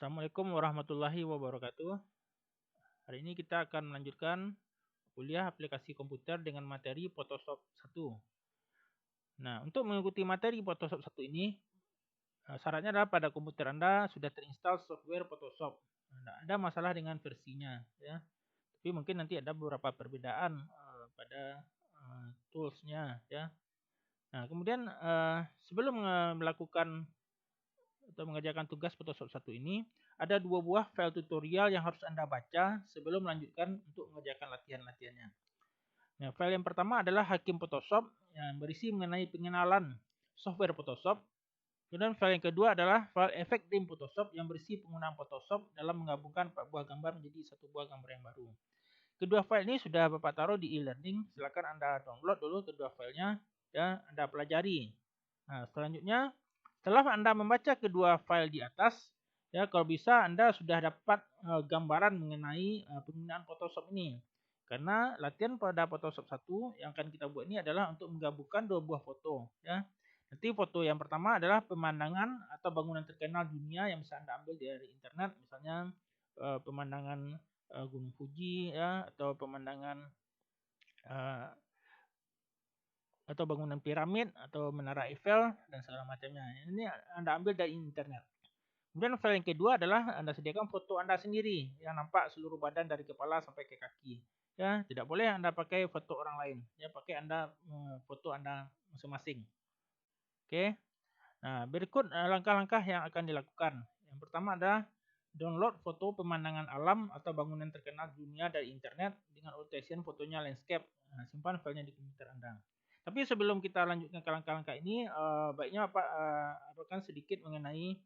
Assalamualaikum warahmatullahi wabarakatuh. Hari ini kita akan melanjutkan kuliah aplikasi komputer dengan materi Photoshop 1. Nah, untuk mengikuti materi Photoshop 1 ini, syaratnya adalah pada komputer Anda sudah terinstall software Photoshop. Tidak ada masalah dengan versinya, ya. Tapi mungkin nanti ada beberapa perbedaan pada toolsnya, ya. Nah, kemudian sebelum melakukan atau mengerjakan tugas Photoshop 1 ini, ada 2 buah file tutorial yang harus Anda baca sebelum melanjutkan untuk mengerjakan latihan-latihannya. Nah, file yang pertama adalah Hakim Photoshop yang berisi mengenai pengenalan software Photoshop. Kemudian file yang kedua adalah file efek dim Photoshop yang berisi penggunaan Photoshop dalam menggabungkan 4 buah gambar menjadi satu buah gambar yang baru. Kedua file ini sudah Bapak taruh di e-learning. Silakan Anda download dulu kedua filenya dan Anda pelajari. Nah, selanjutnya setelah Anda membaca kedua file di atas, ya kalau bisa Anda sudah dapat gambaran mengenai penggunaan Photoshop ini. Karena latihan pada Photoshop 1 yang akan kita buat ini adalah untuk menggabungkan 2 buah foto, ya. Nanti foto yang pertama adalah pemandangan atau bangunan terkenal dunia yang bisa Anda ambil dari internet, misalnya pemandangan Gunung Fuji, ya, atau pemandangan atau bangunan piramid atau menara Eiffel dan segala macamnya. Ini Anda ambil dari internet. Kemudian file yang kedua adalah Anda sediakan foto Anda sendiri yang nampak seluruh badan dari kepala sampai ke kaki. Ya, tidak boleh Anda pakai foto orang lain. Ya, pakai Anda foto Anda masing-masing. Oke. Nah, berikut langkah-langkah yang akan dilakukan. Yang pertama adalah download foto pemandangan alam atau bangunan terkenal dunia dari internet dengan annotation fotonya landscape. Nah, simpan filenya di komputer Anda. Tapi sebelum kita lanjutkan ke langkah-langkah ini, baiknya Bapak aturkan sedikit mengenai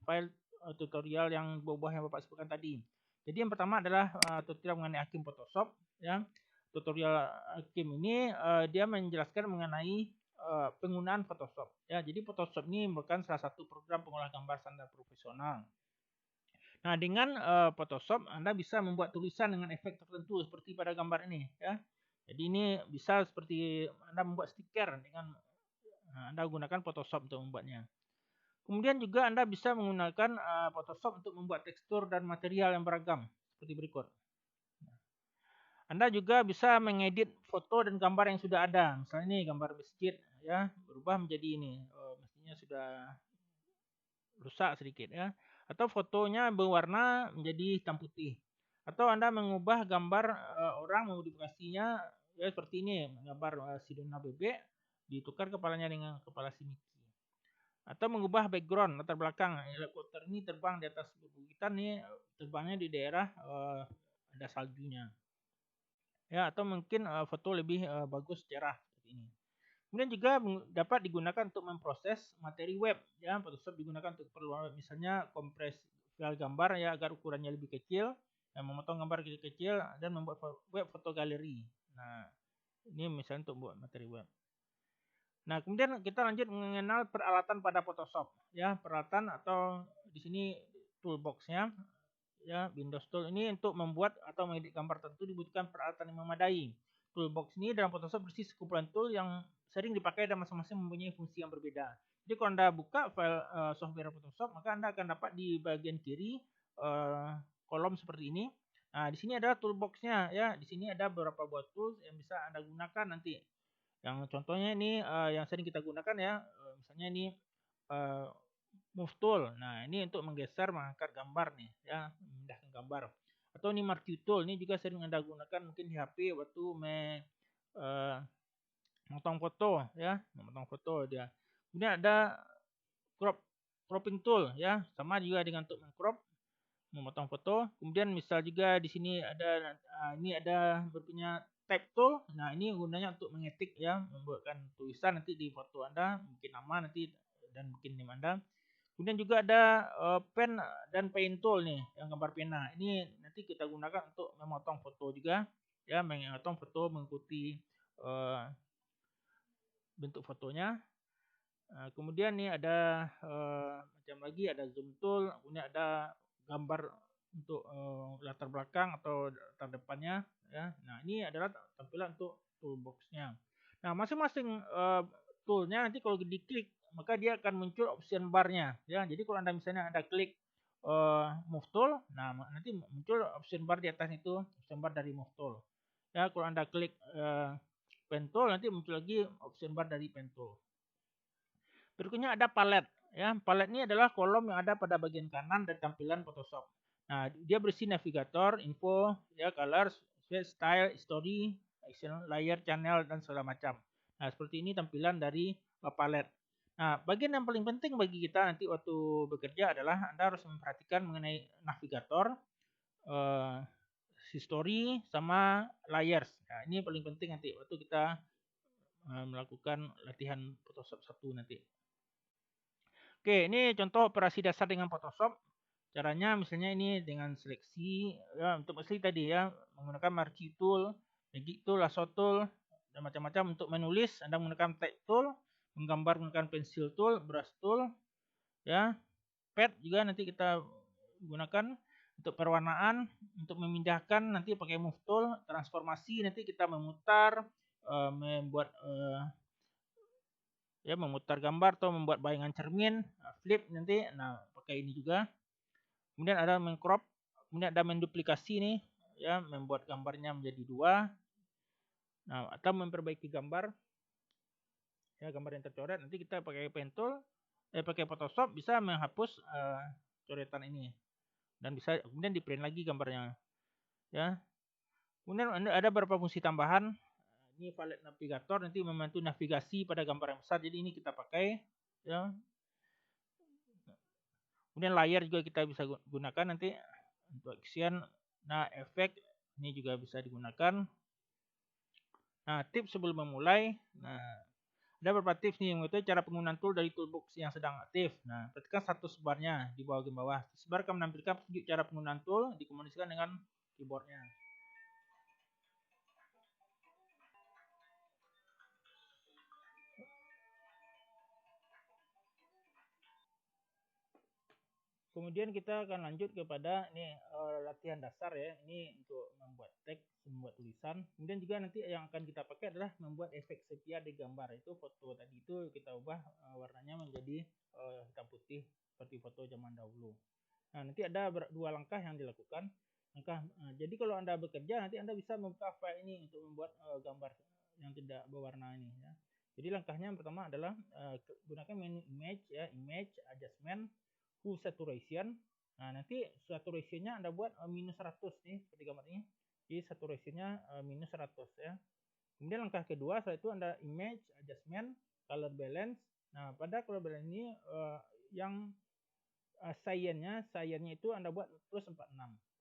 file tutorial yang buah-buah yang Bapak sebutkan tadi. Jadi yang pertama adalah tutorial mengenai Hakim Photoshop. Ya. Tutorial Hakim ini dia menjelaskan mengenai penggunaan Photoshop. Ya, jadi Photoshop ini merupakan salah satu program pengolah gambar standar profesional. Nah, dengan Photoshop Anda bisa membuat tulisan dengan efek tertentu seperti pada gambar ini, ya. Jadi ini bisa seperti Anda membuat stiker dengan Anda gunakan Photoshop untuk membuatnya. Kemudian juga Anda bisa menggunakan Photoshop untuk membuat tekstur dan material yang beragam seperti berikut. Anda juga bisa mengedit foto dan gambar yang sudah ada. Misalnya ini gambar masjid, ya, berubah menjadi ini. Mestinya sudah rusak sedikit, ya. Atau fotonya berwarna menjadi hitam putih. Atau Anda mengubah gambar orang, memodifikasinya ya seperti ini, gambar si Dona bebek ditukar kepalanya dengan kepala si Mickey. Atau mengubah background latar belakang, helikopter ini terbang di atas bukit nih, terbangnya di daerah ada saljunya. Ya, atau mungkin foto lebih bagus cerah seperti ini. Kemudian juga dapat digunakan untuk memproses materi web, ya. Photoshop digunakan untuk keperluan misalnya kompres file gambar ya agar ukurannya lebih kecil, memotong gambar kecil-kecil dan membuat web foto galeri. Nah, ini misalnya untuk buat materi web. Nah, kemudian kita lanjut mengenal peralatan pada Photoshop, ya. Peralatan atau di sini toolbox-nya, ya. Windows Tool ini untuk membuat atau mengedit gambar tentu dibutuhkan peralatan yang memadai. Toolbox ini dalam Photoshop berisi sekumpulan tool yang sering dipakai dan masing-masing mempunyai fungsi yang berbeda. Jadi kalau Anda buka file software Photoshop, maka Anda akan dapat di bagian kiri kolom seperti ini. Nah, di sini adalah toolbox-nya, ya. Di sini ada beberapa buah tools yang bisa Anda gunakan nanti. Yang contohnya ini yang sering kita gunakan, ya. Misalnya ini Move Tool. Nah, ini untuk menggeser, mengangkat gambar nih, ya, memindahkan gambar. Atau ini Marquee Tool, ini juga sering Anda gunakan mungkin di HP waktu memotong foto, ya, memotong foto dia. Kemudian ada cropping tool, ya, sama juga dengan untuk mengcrop, memotong foto. Kemudian misal juga di sini ada ini ada berpunya type tool. Nah, ini gunanya untuk mengetik, ya, membuatkan tulisan nanti di foto Anda, bikin nama nanti dan bikin name Anda. Kemudian juga ada pen dan paint tool nih, yang gambar pena. Ini nanti kita gunakan untuk memotong foto juga, ya, memotong foto mengikuti bentuk fotonya. Kemudian nih ada macam lagi, ada zoom tool, kemudian ada gambar untuk latar belakang atau latar depannya, ya. Nah, ini adalah tampilan untuk toolbox-nya. Nah, masing-masing toolnya nanti kalau diklik maka dia akan muncul option bar-nya, ya. Jadi kalau Anda misalnya Anda klik move tool. Nah, nanti muncul option bar di atas itu, option bar dari move tool. Ya, kalau Anda klik pen tool, nanti muncul lagi option bar dari pen tool. Berikutnya ada palette. Ya, palette ini adalah kolom yang ada pada bagian kanan dan tampilan Photoshop. Nah, dia berisi navigator, info, ya, colors, style, story, action, layer, channel, dan segala macam. Nah, seperti ini tampilan dari palette. Nah, bagian yang paling penting bagi kita nanti waktu bekerja adalah Anda harus memperhatikan mengenai navigator, history, sama layers. Nah, ini paling penting nanti waktu kita melakukan latihan Photoshop 1 nanti. Oke, ini contoh operasi dasar dengan Photoshop. Caranya misalnya ini dengan seleksi, ya, untuk seleksi tadi ya, menggunakan marquee tool, magic tool, lasso tool, dan macam-macam. Untuk menulis, Anda menggunakan type tool, menggambar menggunakan pencil tool, brush tool, ya, pad juga nanti kita gunakan. Untuk perwarnaan, untuk memindahkan nanti pakai move tool, transformasi nanti kita memutar, membuat ya, memutar gambar atau membuat bayangan cermin, flip nanti. Nah, pakai ini juga. Kemudian ada mengcrop, kemudian ada menduplikasi nih, ya, membuat gambarnya menjadi 2. Nah, atau memperbaiki gambar, ya, gambar yang tercoret. Nanti kita pakai pen tool, pakai Photoshop bisa menghapus coretan ini dan bisa kemudian di print lagi gambarnya, ya. Kemudian ada beberapa fungsi tambahan. Ini palette navigator nanti membantu navigasi pada gambar yang besar. Jadi ini kita pakai, ya. Kemudian layer juga kita bisa gunakan nanti untuk action. Nah, efek ini juga bisa digunakan. Nah, tips sebelum memulai. Nah, ada beberapa tips nih yaitu cara penggunaan tool dari toolbox yang sedang aktif. Nah, perhatikan status barnya di bawah game bawah. Bar akan menampilkan petunjuk cara penggunaan tool dikomunikasikan dengan keyboardnya. Kemudian kita akan lanjut kepada ini latihan dasar ya. Ini untuk membuat teks, membuat tulisan. Kemudian juga nanti yang akan kita pakai adalah membuat efek sepia di gambar. Itu foto tadi itu kita ubah warnanya menjadi hitam putih seperti foto zaman dahulu. Nah, nanti ada 2 langkah yang dilakukan. Jadi kalau Anda bekerja nanti Anda bisa membuka file ini untuk membuat gambar yang tidak berwarna ini ya. Jadi langkahnya yang pertama adalah gunakan menu image ya, image adjustment, full saturation. Nah, nanti saturationnya Anda buat minus 100 nih seperti gambar ini. Jadi saturationnya minus 100 ya. Kemudian langkah kedua setelah itu Anda image adjustment, color balance. Nah, pada color balance ini yang cyannya itu Anda buat plus 46.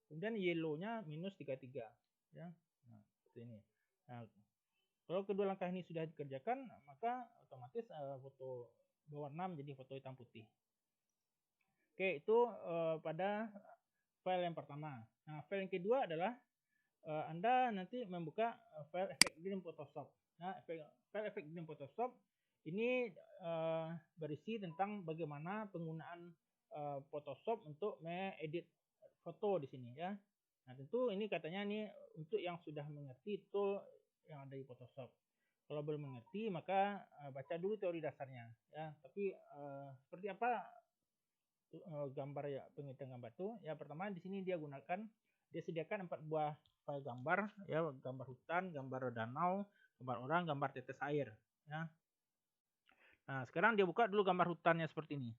Kemudian yellow-nya minus 33 ya. Nah, seperti ini. Nah, kalau kedua langkah ini sudah dikerjakan, maka otomatis foto berwarna menjadi foto hitam putih. Oke, itu pada file yang pertama. Nah, file yang kedua adalah Anda nanti membuka file efek dalam Photoshop. Nah, file efek dalam Photoshop ini berisi tentang bagaimana penggunaan Photoshop untuk mengedit foto di sini ya. Nah, tentu ini katanya ini untuk yang sudah mengerti tool yang ada di Photoshop. Kalau belum mengerti maka baca dulu teori dasarnya ya. Tapi seperti apa gambar ya, pengeditan gambar itu ya. Pertama di sini dia sediakan 4 buah file gambar ya, gambar hutan, gambar danau, gambar orang, gambar tetes air ya. Nah, sekarang dia buka dulu gambar hutannya seperti ini.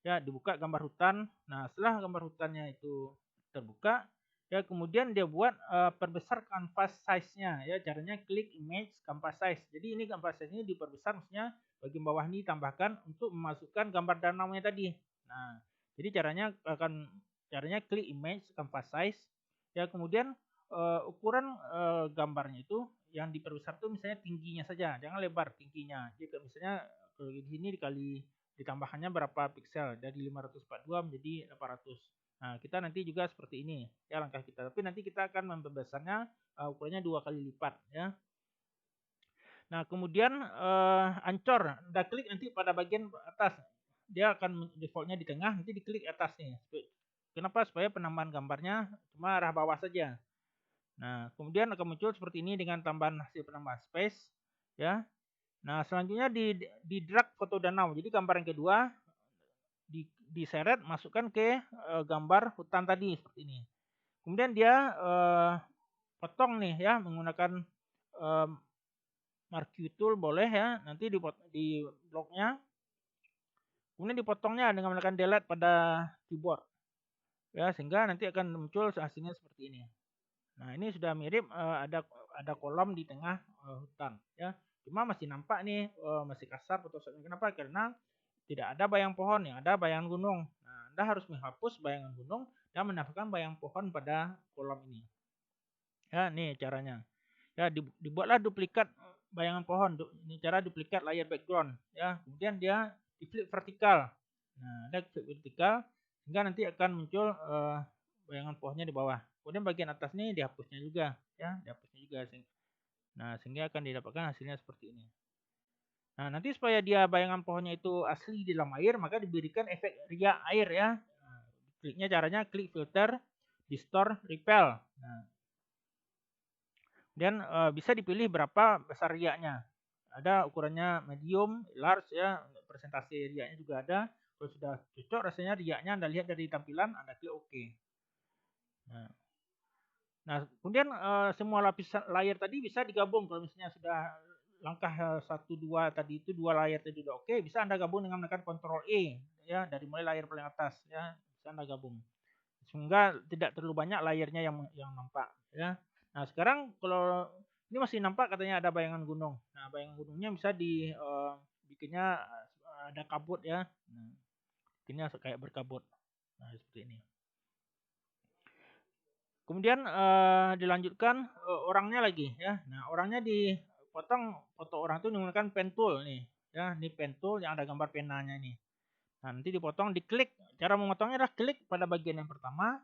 Ya, dibuka gambar hutan. Nah, setelah gambar hutannya itu terbuka, ya kemudian dia buat perbesar canvas size-nya ya. Caranya klik image canvas size. Jadi ini canvas size ini diperbesar, maksudnya bagian bawah ini tambahkan untuk memasukkan gambar danaunya tadi. Nah, jadi caranya klik image canvas size. Ya, kemudian ukuran gambarnya itu yang diperbesar itu misalnya tingginya saja, jangan lebar tingginya. Jika misalnya kalau di sini ditambahkannya berapa piksel dari 542 menjadi 800. Nah, kita nanti juga seperti ini ya langkah kita. Tapi nanti kita akan memperbesarnya ukurannya 2 kali lipat ya. Nah, kemudian ancor, Anda klik nanti pada bagian atas. Dia akan defaultnya di tengah, nanti diklik atas nih. Kenapa? Supaya penambahan gambarnya cuma arah bawah saja. Nah, kemudian akan muncul seperti ini dengan tambahan hasil penambahan space ya. Nah, selanjutnya di drag foto danau. Jadi gambar yang kedua diseret, masukkan ke gambar hutan tadi seperti ini. Kemudian dia potong nih ya menggunakan marquee tool boleh ya, nanti di bloknya. Kemudian dipotongnya dengan menekan delete pada keyboard. Ya, sehingga nanti akan muncul hasilnya seperti ini. Nah, ini sudah mirip ada kolom di tengah hutan ya. Cuma masih nampak nih masih kasar Photoshopnya. Kenapa? Karena tidak ada bayang pohon, yang ada bayangan gunung. Nah, Anda harus menghapus bayangan gunung dan menambahkan bayang pohon pada kolom ini. Ya, nih caranya. Ya, dibuatlah duplikat bayangan pohon. Ini cara duplikat layer background. Ya, kemudian dia di flip vertikal. Nah, ada flip vertikal sehingga nanti akan muncul bayangan pohonnya di bawah. Kemudian bagian atas ini dihapusnya juga, ya, dihapusnya juga. Nah, sehingga akan didapatkan hasilnya seperti ini. Nah, nanti supaya dia bayangan pohonnya itu asli di dalam air, maka diberikan efek riak air ya. Nah, kliknya caranya klik filter, distort, repel. Nah, dan bisa dipilih berapa besar riaknya. Ada ukurannya medium, large ya, presentasi riaknya juga ada. Kalau sudah cocok rasanya riaknya Anda lihat dari tampilan, Anda klik OK. Nah, kemudian semua lapisan layer tadi bisa digabung. Kalau misalnya sudah langkah 1, 2 tadi itu 2 layer tadi sudah oke, bisa Anda gabung dengan menekan Ctrl E ya, dari mulai layer paling atas ya, bisa Anda gabung. Sehingga tidak terlalu banyak layernya yang nampak ya. Nah, sekarang kalau ini masih nampak katanya ada bayangan gunung. Nah, bayangan gunungnya bisa bikinnya ada kabut ya. Nah, bikinnya kayak berkabut. Nah, seperti ini. Kemudian dilanjutkan orangnya lagi ya. Nah, orangnya dipotong foto orang itu menggunakan pen tool nih. Ya, ini pen tool yang ada gambar penanya ini. Nah, nanti dipotong, diklik. Cara memotongnya adalah klik pada bagian yang pertama.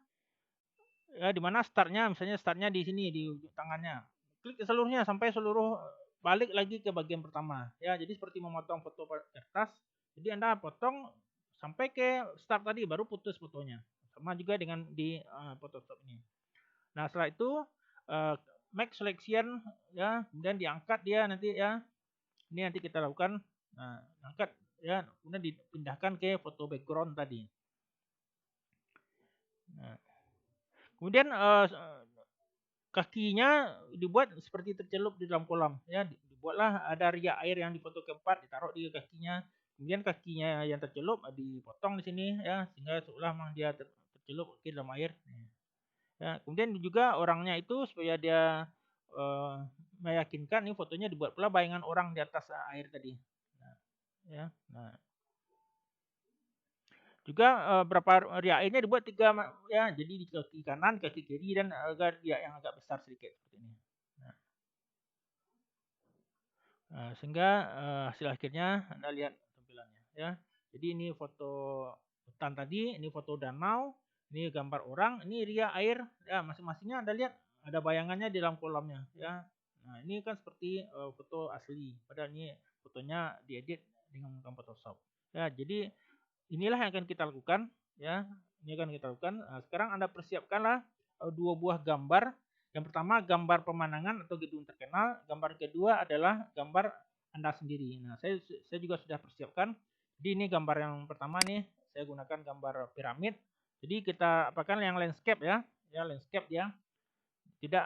Ya, di mana startnya, misalnya startnya di sini di ujung tangannya. Klik seluruhnya sampai seluruh balik lagi ke bagian pertama. Ya, jadi seperti memotong foto kertas. Jadi Anda potong sampai ke start tadi baru putus fotonya. Sama juga dengan di Photoshop ini. Nah, setelah itu make selection ya, kemudian diangkat dia nanti ya. Ini nanti kita lakukan. Nah, angkat ya, kemudian dipindahkan ke foto background tadi. Nah, kemudian kakinya dibuat seperti tercelup di dalam kolam ya. Dibuatlah ada riak air yang di foto keempat ditaruh di kakinya. Kemudian kakinya yang tercelup dipotong di sini ya, sehingga seolah memang dia tercelup ke dalam air. Ya, kemudian juga orangnya itu supaya dia meyakinkan ini fotonya dibuat pula bayangan orang di atas air tadi. Nah, ya. Nah, juga berapa riak airnya dibuat 3 ya, jadi di kaki kanan, kaki kiri dan agar riak yang agak besar sedikit seperti ini. Nah, sehingga hasil akhirnya Anda lihat tampilannya ya. Jadi ini foto hutan tadi, ini foto danau, ini gambar orang, ini riak air ya, masing-masingnya Anda lihat ada bayangannya di dalam kolamnya ya. Nah, ini kan seperti foto asli, padahal ini fotonya diedit dengan menggunakan Photoshop. Ya, jadi inilah yang akan kita lakukan ya. Ini akan kita lakukan. Nah, sekarang Anda persiapkanlah 2 buah gambar. Yang pertama gambar pemandangan atau gedung terkenal, gambar kedua adalah gambar Anda sendiri. Nah, saya juga sudah persiapkan. Jadi ini gambar yang pertama nih, saya gunakan gambar piramid. Jadi kita apakan yang landscape ya. Ya, landscape ya. Tidak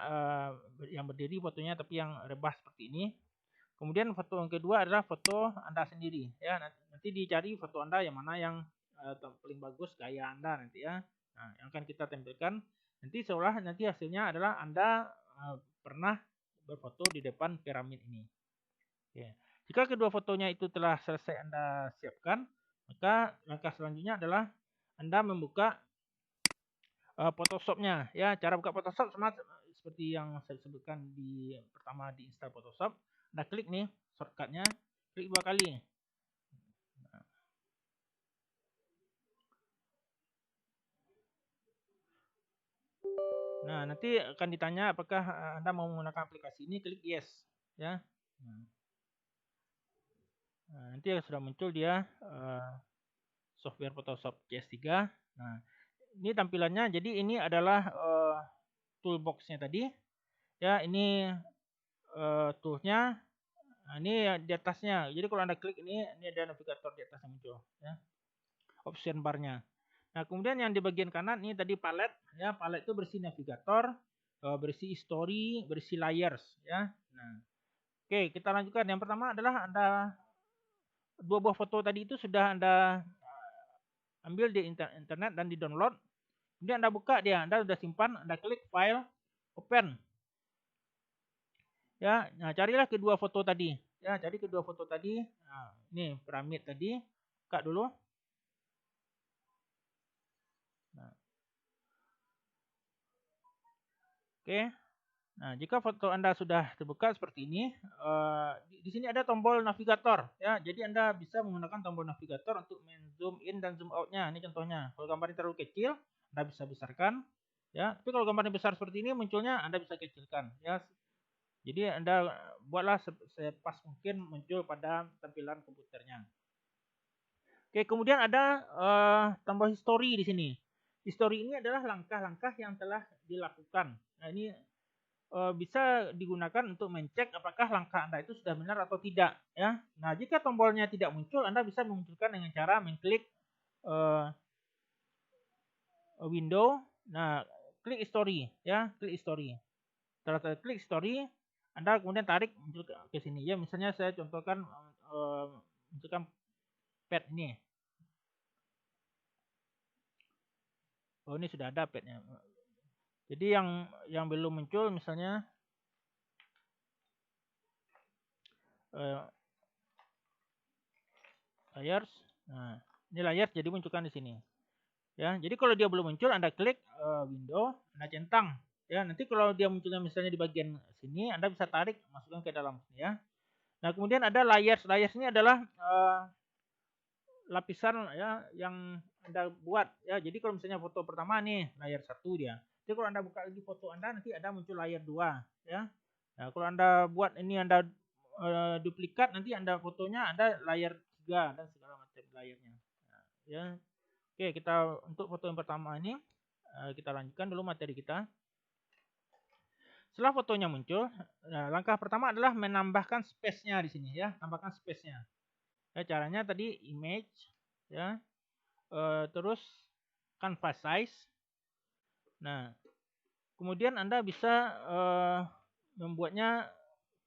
yang berdiri fotonya tapi yang rebah seperti ini. Kemudian foto yang kedua adalah foto Anda sendiri ya. Nanti dicari foto Anda yang mana yang paling bagus gaya Anda nanti ya. Nah, yang akan kita tampilkan nanti seolah nanti hasilnya adalah Anda pernah berfoto di depan piramid ini. Ya. Jika kedua fotonya itu telah selesai Anda siapkan, maka langkah selanjutnya adalah Anda membuka Photoshop-nya ya. Cara buka Photoshop sama seperti yang saya sebutkan di pertama di install Photoshop. Anda klik nih shortcutnya, klik 2 kali. Nah, nanti akan ditanya apakah Anda mau menggunakan aplikasi ini, klik yes ya. Nah, nanti sudah muncul dia software Photoshop CS3. Nah, ini tampilannya. Jadi ini adalah toolbox-nya tadi. Ya, ini toolsnya. Nah, ini di atasnya. Jadi kalau Anda klik ini ada navigator di atasnya muncul ya. option barnya. Nah, kemudian yang di bagian kanan ini tadi palet, ya. Palet itu berisi navigator, berisi history, berisi layers, ya. Nah, oke, kita lanjutkan. Yang pertama adalah Anda dua buah foto tadi itu sudah Anda ambil di internet dan di-download. Kemudian Anda buka dia, Anda sudah simpan, Anda klik file, open. Ya, nah carilah kedua foto tadi. Ya, cari kedua foto tadi. Nah, ini piramid tadi. Buka dulu. Nah, oke. Nah, jika foto Anda sudah terbuka seperti ini, di sini ada tombol navigator. Ya, jadi Anda bisa menggunakan tombol navigator untuk zoom in dan zoom out-nya. Ini contohnya. Kalau gambarnya terlalu kecil, Anda bisa besarkan. Ya, tapi kalau gambarnya besar seperti ini, munculnya Anda bisa kecilkan. Ya, jadi Anda buatlah sepas mungkin muncul pada tampilan komputernya. Oke, kemudian ada tombol history di sini. History ini adalah langkah-langkah yang telah dilakukan. Nah, ini bisa digunakan untuk mencek apakah langkah Anda itu sudah benar atau tidak, ya. Nah, jika tombolnya tidak muncul, Anda bisa memunculkan dengan cara mengklik window. Nah, klik history, ya, klik history. Setelah klik history, Anda kemudian tarik muncul ke sini, ya. Misalnya saya contohkan munculkan pad ini. Oh, ini sudah ada padnya. Jadi yang belum muncul misalnya layers. Nah, ini layers jadi munculkan di sini. Ya, jadi kalau dia belum muncul, Anda klik window, Anda centang. Ya, nanti kalau dia munculnya misalnya di bagian sini, Anda bisa tarik masukkan ke dalam, ya. Nah, kemudian ada layers. Layers ini adalah lapisan, ya, yang Anda buat, ya. Jadi kalau misalnya foto pertama nih layar 1 dia. Jadi kalau Anda buka lagi foto Anda, nanti ada muncul layar 2, ya. Nah, kalau Anda buat ini Anda duplikat, nanti Anda fotonya ada layar 3 dan segala macam layarnya. Nah, ya. Oke, kita untuk foto yang pertama ini kita lanjutkan dulu materi kita. Setelah fotonya muncul, langkah pertama adalah menambahkan space-nya di sini, ya, tambahkan space-nya. Ya, caranya tadi image, ya, terus canvas size. Nah, kemudian Anda bisa membuatnya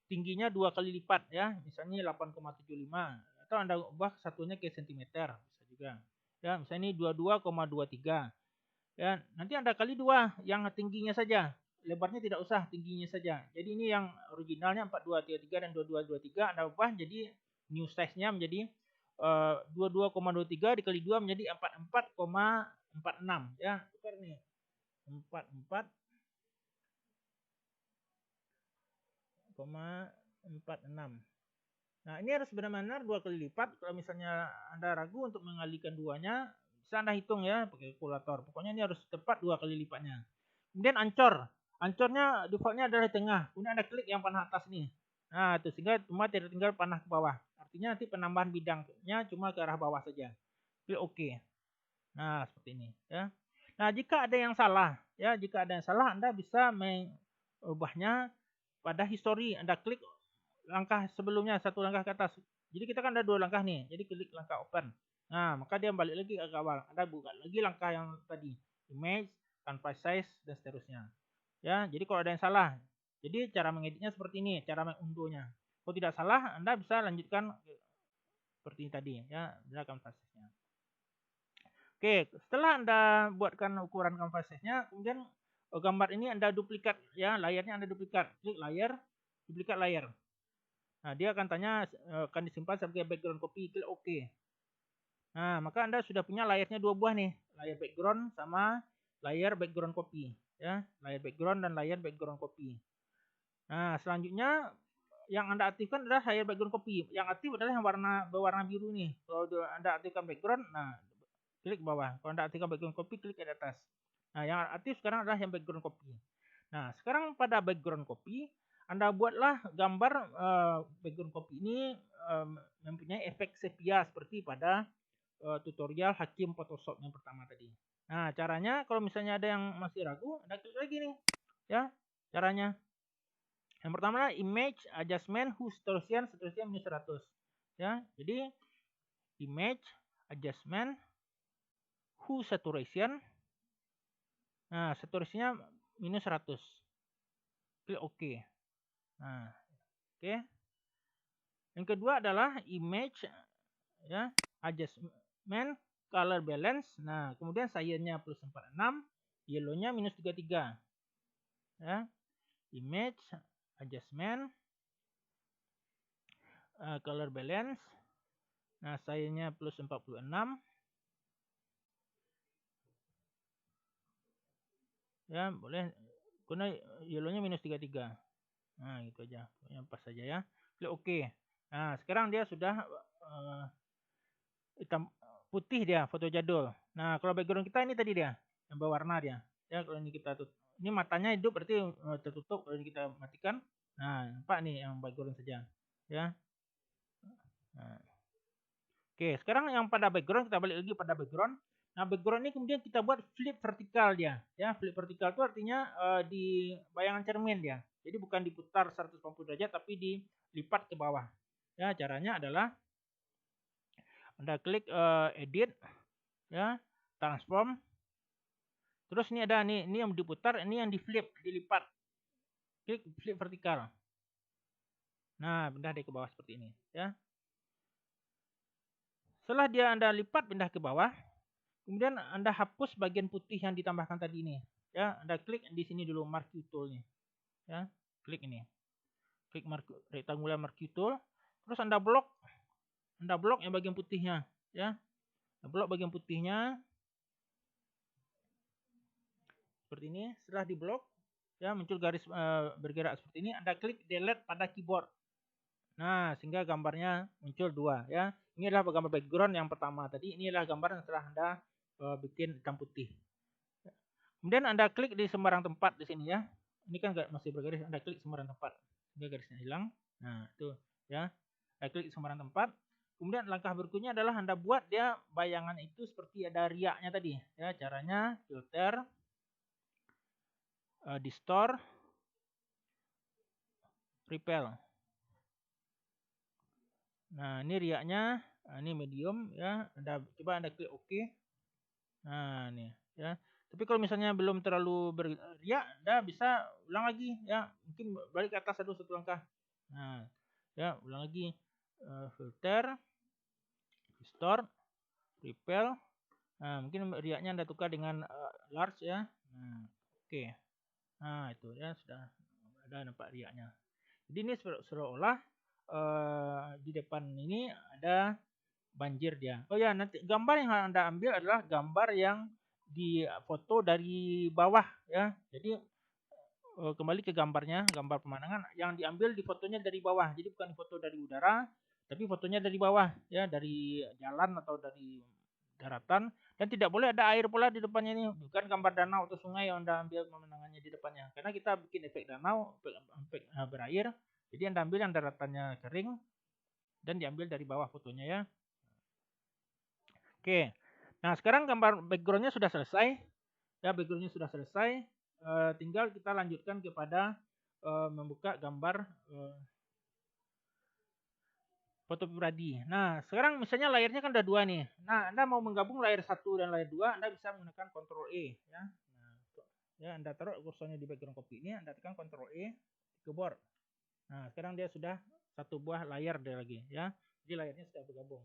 tingginya 2 kali lipat, ya, misalnya 8,75, atau Anda ubah satunya ke cm, bisa juga. Ya, misalnya ini 22,23. Ya, nanti Anda kali 2 yang tingginya saja. Lebarnya tidak usah, tingginya saja. Jadi ini yang originalnya 4233 dan 2223 Anda ubah jadi new size-nya menjadi 22,23 dikali 2 menjadi 44,46, ya. Tukar nih. 44,46. Nah, ini harus benar-benar 2 kali lipat. Kalau misalnya Anda ragu untuk mengalikan duanya, bisa Anda hitung, ya, pakai kalkulator. Pokoknya ini harus tepat 2 kali lipatnya. Kemudian ancor. Ancornya defaultnya adalah di tengah. Kemudian Anda klik yang panah atas nih. Nah, itu sehingga cuma tinggal panah ke bawah. Artinya nanti penambahan bidangnya cuma ke arah bawah saja. Klik OK. Nah, seperti ini, ya. Nah, jika ada yang salah, ya, jika ada yang salah Anda bisa mengubahnya pada history. Anda klik langkah sebelumnya, satu langkah ke atas. Jadi kita kan ada 2 langkah nih. Jadi klik langkah open. Nah, maka dia balik lagi ke awal. Anda buka lagi langkah yang tadi. Image, canvas size, dan seterusnya. Ya, jadi kalau ada yang salah. Jadi cara mengeditnya seperti ini, cara mengunduhnya. Kalau tidak salah, Anda bisa lanjutkan seperti ini tadi, ya, adalah canvas size-nya. Oke, setelah Anda buatkan ukuran canvas size-nya, kemudian gambar ini Anda duplikat, ya, layarnya Anda duplikat. Klik layar, duplikat layar. Nah, dia akan tanya akan disimpan sebagai background copy, klik OK. Nah, maka Anda sudah punya layarnya 2 buah nih, layar background sama layar background copy, ya, layar background dan layar background copy. Nah, selanjutnya yang Anda aktifkan adalah layar background copy. Yang aktif adalah yang berwarna biru nih. Kalau Anda aktifkan background, nah, klik bawah. Kalau Anda aktifkan background copy, klik ke atas. Nah, yang aktif sekarang adalah yang background copy. Nah, sekarang pada background copy, Anda buatlah gambar background copy ini mempunyai efek sepia seperti pada tutorial Hakim Photoshop yang pertama tadi. Nah, caranya kalau misalnya ada yang masih ragu, Anda klik lagi nih, ya, caranya. Yang pertama image adjustment seterusnya minus 100. Ya, jadi image adjustment hue saturation. Nah, saturasinya minus 100. Klik OK. Nah, oke. Yang kedua adalah image ya, adjustment color balance. Nah, kemudian cyan-nya plus 46, yellow-nya minus 33. Ya. Image adjustment color balance. Nah, cyan-nya plus 46. Ya, boleh. Karena yellow-nya minus 33. Nah, gitu aja. Yang pas saja ya. Klik OK. Nah, sekarang dia sudah hitam putih dia, foto jadul. Nah, kalau background kita ini tadi dia, yang berwarna dia. Ya, kalau ini kita tutup. Ini matanya hidup berarti tertutup. Kalau ini kita matikan. Nah, nampak nih yang background saja. Ya. Nah. Oke, sekarang yang pada background, kita balik lagi pada background. Nah, background ini kemudian kita buat flip vertikal dia. Ya, flip vertikal itu artinya di bayangan cermin dia. Jadi bukan diputar 180 derajat tapi dilipat ke bawah. Ya, caranya adalah Anda klik edit ya, transform. Terus ini ada nih, ini yang diputar, ini yang di flip, dilipat. Klik flip vertikal. Nah, pindah dia ke bawah seperti ini, ya. Setelah dia Anda lipat pindah ke bawah, kemudian Anda hapus bagian putih yang ditambahkan tadi ini. Ya, Anda klik di sini dulu marquee tool-nya. Ya, klik ini. Klik rectangular marquee tool, terus Anda blok yang bagian putihnya, ya. Blok bagian putihnya seperti ini. Setelah diblok, ya muncul garis bergerak seperti ini. Anda klik delete pada keyboard. Nah, sehingga gambarnya muncul dua, ya. Ini adalah gambar background yang pertama tadi. Ini adalah gambar yang setelah Anda bikin hitam putih. Kemudian Anda klik di sembarang tempat di sini, ya. Ini kan masih bergaris. Anda klik sembarang tempat, sehingga garisnya hilang. Nah, itu, ya. Anda klik sembarang tempat. Kemudian langkah berikutnya adalah Anda buat dia bayangan itu seperti ada riaknya tadi, ya. Caranya filter, distort, repel. Nah, ini riaknya, ini medium, ya. Coba Anda klik OK. Nah, nih, ya. Tapi kalau misalnya belum terlalu berriak, Anda bisa ulang lagi, ya. Mungkin balik ke atas satu langkah. Nah, ya, ulang lagi. Filter, distort, repel. Nah, mungkin riaknya Anda tukar dengan large, ya. Nah, oke. Nah, itu ya sudah ada nampak riaknya. Jadi ini seolah-olah di depan ini ada banjir dia. Oh ya, nanti gambar yang Anda ambil adalah gambar yang difoto dari bawah, ya. Jadi kembali ke gambarnya, gambar pemandangan yang diambil di fotonya dari bawah. Jadi bukan foto dari udara, tapi fotonya dari bawah, ya, dari jalan atau dari daratan. Dan tidak boleh ada air pula di depannya ini. Bukan gambar danau atau sungai yang Anda ambil pemandangannya di depannya. Karena kita bikin efek danau, efek berair. Jadi Anda ambil yang daratannya kering dan diambil dari bawah fotonya, ya. Oke. Nah, sekarang gambar backgroundnya sudah selesai. Ya, backgroundnya sudah selesai. Tinggal kita lanjutkan kepada membuka gambar foto pribadi. Nah, sekarang misalnya layarnya kan ada dua nih. Nah, Anda mau menggabung layar 1 dan layar 2, Anda bisa menggunakan Ctrl E, ya. Nah, ya, Anda taruh kursornya di background copy ini, Anda tekan Ctrl E di keyboard. Nah, sekarang dia sudah satu buah layar dia lagi, ya. Jadi layarnya sudah bergabung.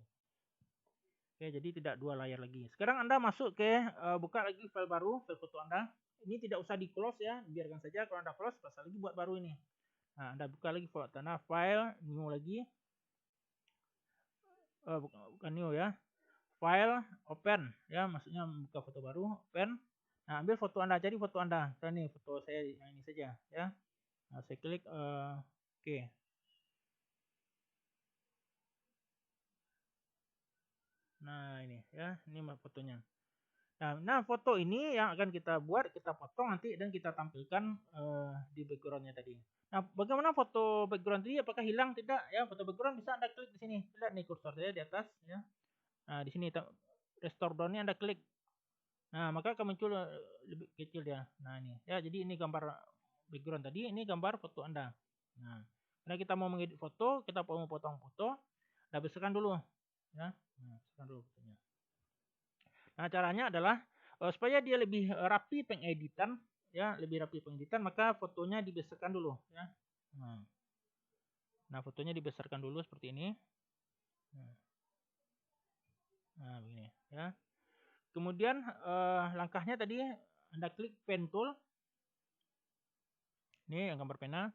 Oke, jadi tidak dua layar lagi. Sekarang Anda masuk ke buka lagi file baru, file foto Anda. Ini tidak usah di close, ya, biarkan saja. Kalau Anda close, pasal lagi buat baru ini. Nah, Anda buka lagi foto Anda, file new lagi. Bukan new, ya. File open, ya, maksudnya buka foto baru, open. Nah, ambil foto Anda, cari foto Anda. Nah, ini foto saya yang ini saja, ya. Nah, saya klik oke. Nah, ini, ya, ini fotonya. Nah, foto ini yang akan kita buat, kita potong nanti dan kita tampilkan di backgroundnya tadi. Nah, bagaimana foto background tadi? Apakah hilang? Tidak, ya. Foto background bisa Anda klik di sini. Lihat nih kursor saya di atas, ya. Nah, di sini restore down-nya Anda klik. Nah, maka akan muncul lebih kecil dia. Nah, ini, ya. Jadi ini gambar background tadi, ini gambar foto Anda. Nah, karena kita mau mengedit foto, kita mau potong foto, Anda besarkan dulu, ya. Nah, besarkan dulu fotonya. Nah, caranya adalah supaya dia lebih rapi pengeditan, ya, lebih rapi pengeditan, maka fotonya dibesarkan dulu, ya. Nah, fotonya dibesarkan dulu seperti ini. Nah, begini, ya. Kemudian langkahnya tadi Anda klik pen tool. Ini yang gambar pena.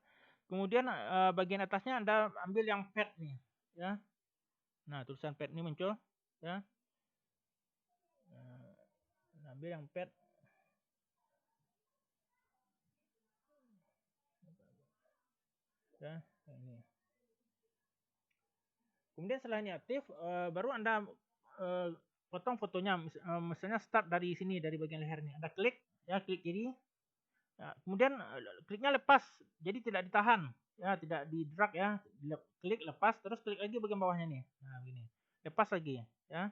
Kemudian bagian atasnya Anda ambil yang pad nih, ya. Nah, tulisan pad ini muncul, ya. Ambil yang pad. Ya, ini. Kemudian setelah ini aktif, baru Anda potong fotonya. Misalnya start dari sini, dari bagian leher ini. Anda klik, ya, klik kiri. Nah, kemudian kliknya lepas, jadi tidak ditahan, ya, tidak di drag, ya. Klik lepas, terus klik lagi bagian bawahnya nih. Nah, begini. Lepas lagi, ya.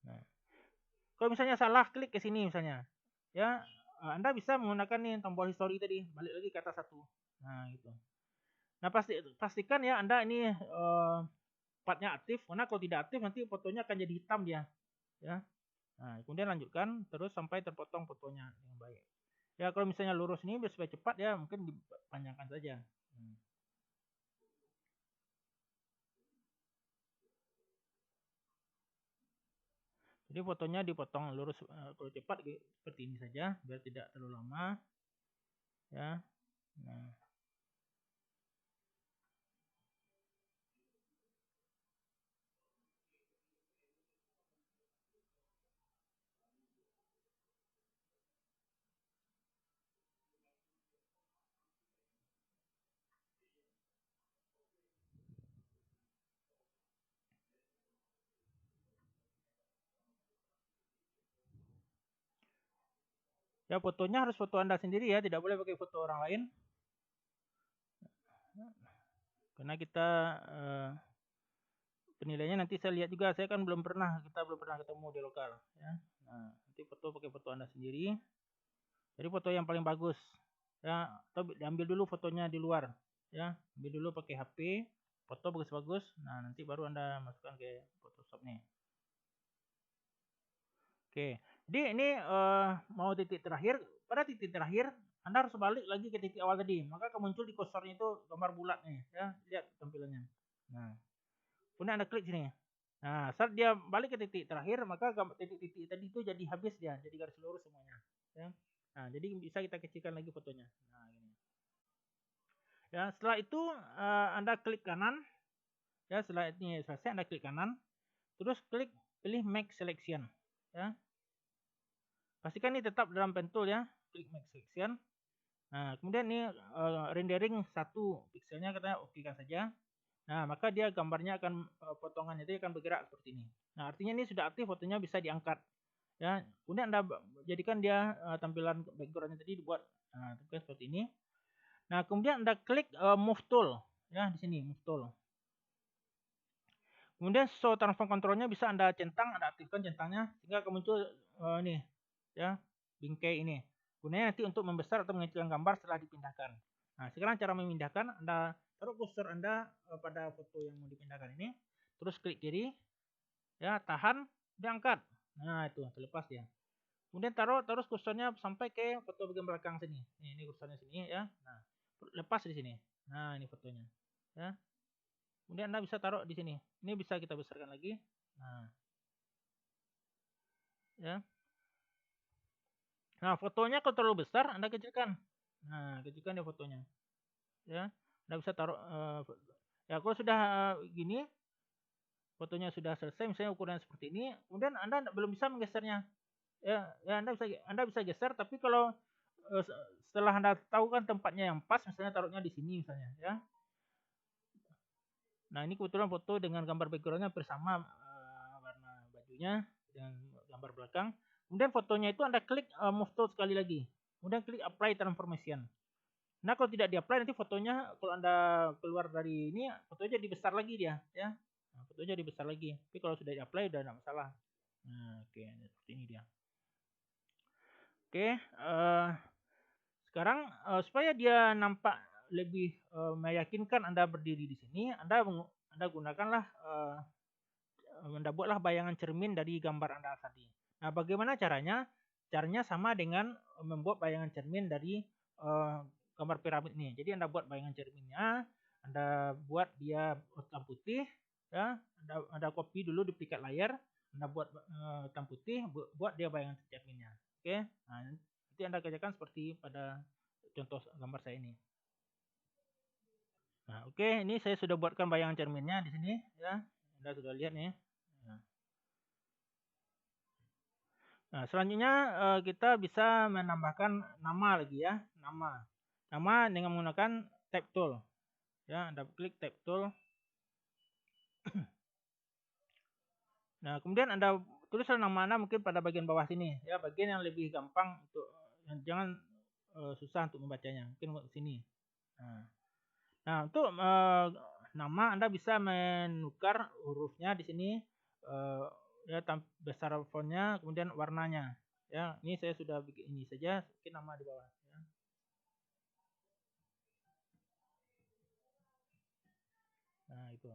Nah, kalau misalnya salah klik ke sini misalnya, ya, Anda bisa menggunakan nih tombol history tadi, balik lagi ke atas satu. Nah, gitu. Nah, pastikan ya Anda ini partnya aktif, karena kalau tidak aktif nanti fotonya akan jadi hitam dia, ya. Nah, kemudian lanjutkan terus sampai terpotong fotonya yang baik. Ya, kalau misalnya lurus ini supaya cepat ya mungkin dipanjangkan saja. Jadi fotonya dipotong lurus kalau cepat seperti ini saja biar tidak terlalu lama, ya. Nah, ya fotonya harus foto Anda sendiri ya, tidak boleh pakai foto orang lain. Karena kita penilaiannya nanti saya lihat juga, kita belum pernah ketemu di lokal, ya. Nah, nanti foto pakai foto Anda sendiri. Jadi foto yang paling bagus, ya, atau diambil dulu fotonya di luar, ya. Ambil dulu pakai HP, foto bagus-bagus. Nah, nanti baru Anda masukkan ke Photoshop nih. Oke. Jadi ini mau titik terakhir. Pada titik terakhir Anda harus balik lagi ke titik awal tadi. Maka akan muncul di kursornya itu gambar bulat nih, ya. Lihat tampilannya. Nah, kemudian Anda klik sini. Nah, saat dia balik ke titik terakhir, maka titik-titik tadi itu jadi habis dia, jadi garis lurus semuanya, ya. Nah, jadi bisa kita kecilkan lagi fotonya. Nah, ini. Ya, setelah itu Anda klik kanan. Ya, setelah ini selesai Anda klik kanan, terus pilih Make Selection, ya. Pastikan ini tetap dalam pen tool, ya. Klik Make Selection. Nah, kemudian ini rendering 1 pikselnya katanya oke kan saja. Nah, maka dia gambarnya akan potongannya itu akan bergerak seperti ini. Nah, artinya ini sudah aktif, fotonya bisa diangkat. Ya, kemudian Anda jadikan dia tampilan backgroundnya tadi dibuat seperti ini. Nah, kemudian Anda klik move tool, ya, di sini move tool. Kemudian show transform controlnya bisa Anda centang, Anda aktifkan centangnya sehingga akan muncul ini, ya, bingkai ini. Gunanya nanti untuk membesar atau mengecilkan gambar setelah dipindahkan. Nah, sekarang cara memindahkan, Anda taruh kursor Anda pada foto yang mau dipindahkan ini, terus klik kiri, ya, tahan, diangkat. Nah, itu terlepas ya. Kemudian taruh terus kursornya sampai ke foto bagian belakang sini. Ini kursornya sini, ya. Nah, lepas di sini. Nah, ini fotonya, ya. Kemudian Anda bisa taruh di sini. Ini bisa kita besarkan lagi. Nah, ya. Nah, fotonya kalau terlalu besar Anda kecilkan. Nah, kecilkan ya fotonya. Ya. Anda bisa taruh ya kalau sudah gini fotonya sudah selesai misalnya ukuran seperti ini, kemudian Anda belum bisa menggesernya. Ya, Anda bisa geser tapi kalau setelah Anda tahu kan tempatnya yang pas, misalnya taruhnya di sini misalnya, ya. Nah, ini kebetulan foto dengan gambar backgroundnya bersama warna bajunya dengan gambar belakang. Kemudian fotonya itu Anda klik move tool sekali lagi. Kemudian klik apply transformation. Nah, kalau tidak di-apply nanti fotonya kalau Anda keluar dari ini, fotonya jadi besar lagi dia, ya. Nah, fotonya jadi besar lagi. Tapi kalau sudah di-apply udah tidak masalah. Nah, oke, seperti ini dia. Oke, sekarang supaya dia nampak lebih meyakinkan Anda berdiri di sini, Anda gunakanlah Anda buatlah bayangan cermin dari gambar Anda tadi. Nah, bagaimana caranya? Caranya sama dengan membuat bayangan cermin dari gambar piramid ini. Jadi Anda buat bayangan cerminnya, Anda buat dia hitam putih, ya. Anda copy dulu duplikat layar, Anda buat hitam putih, buat dia bayangan cerminnya. Oke. Nah, nanti Anda kerjakan seperti pada contoh gambar saya ini. Nah, oke, ini saya sudah buatkan bayangan cerminnya di sini, ya. Anda sudah lihat nih. Nah, selanjutnya kita bisa menambahkan nama lagi ya, nama dengan menggunakan tab tool. Ya, Anda klik tab tool. Nah, kemudian Anda tulislah nama Anda mungkin pada bagian bawah sini, ya, bagian yang lebih gampang untuk jangan susah untuk membacanya, mungkin di sini. Nah, untuk nama Anda bisa menukar hurufnya di sini, ya, besar fontnya, kemudian warnanya. Ya, ini saya sudah bikin ini saja, mungkin nama di bawah. Ya. Nah, itu.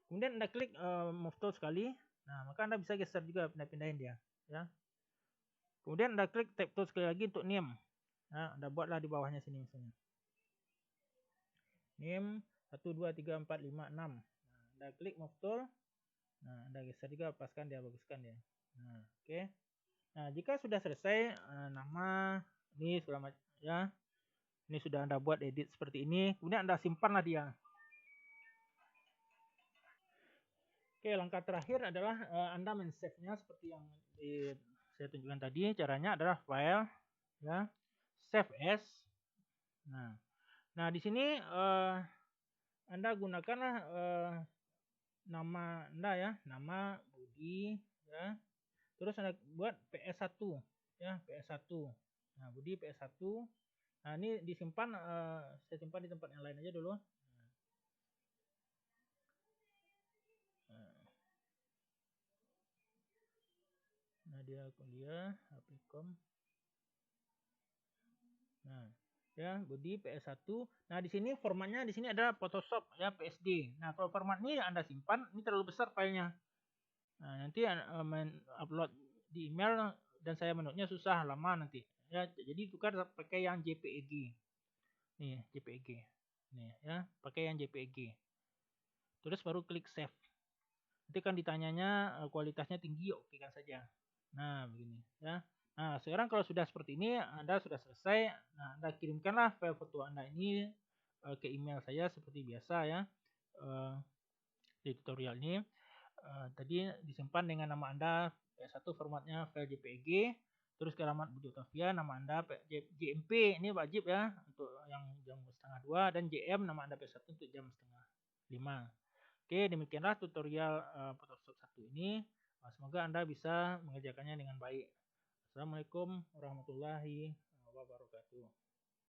Kemudian Anda klik move tool sekali. Nah, maka Anda bisa geser juga, pindah-pindahin dia. Ya. Kemudian Anda klik tab tool sekali lagi untuk name. Nah, Anda buatlah di bawahnya sini misalnya. Name 1, 2, 3, 4, 5, 6. Nah, Anda klik move tool. Nah, Anda geser juga, paskan dia, baguskan dia. Nah, oke. Nah, jika sudah selesai nama ini segala macam, ya. Ini sudah Anda buat edit seperti ini. Kemudian Anda simpanlah dia. Oke, langkah terakhir adalah Anda men-save-nya seperti yang saya tunjukkan tadi. Caranya adalah file, ya, save as. Nah, di sini Anda gunakanlah nama Anda, ya, nama Budi, ya. Terus Anda buat PS1, ya, PS1. Nah, Budi PS1. Nah, ini disimpan, saya simpan di tempat yang lain aja dulu. Nah, dia kuliah Aplicom. Nah, ya, Budi PS1. Nah, di sini formatnya di sini ada Photoshop, ya, PSD. Nah, kalau format ini Anda simpan, ini terlalu besar filenya. Nah, nanti upload di email dan saya menutnya susah, lama nanti. Ya, jadi tukar pakai yang JPEG. Nih, JPEG. Nih, ya, pakai yang JPEG. Terus baru klik save. Nanti kan ditanyanya kualitasnya tinggi, oke kan saja. Nah, begini, ya. Nah, sekarang kalau sudah seperti ini, Anda sudah selesai. Nah, Anda kirimkanlah file foto Anda ini ke email saya seperti biasa, ya. Di tutorial ini tadi disimpan dengan nama Anda, PS1 formatnya file JPEG, terus ke alamat Budi Octavia, nama Anda JMP, ini wajib, ya, untuk yang jam 1:30 dan JM nama Anda PS1 untuk jam 4:30. Oke, demikianlah tutorial Photoshop 1 ini. Semoga Anda bisa mengerjakannya dengan baik. Assalamualaikum warahmatullahi wabarakatuh.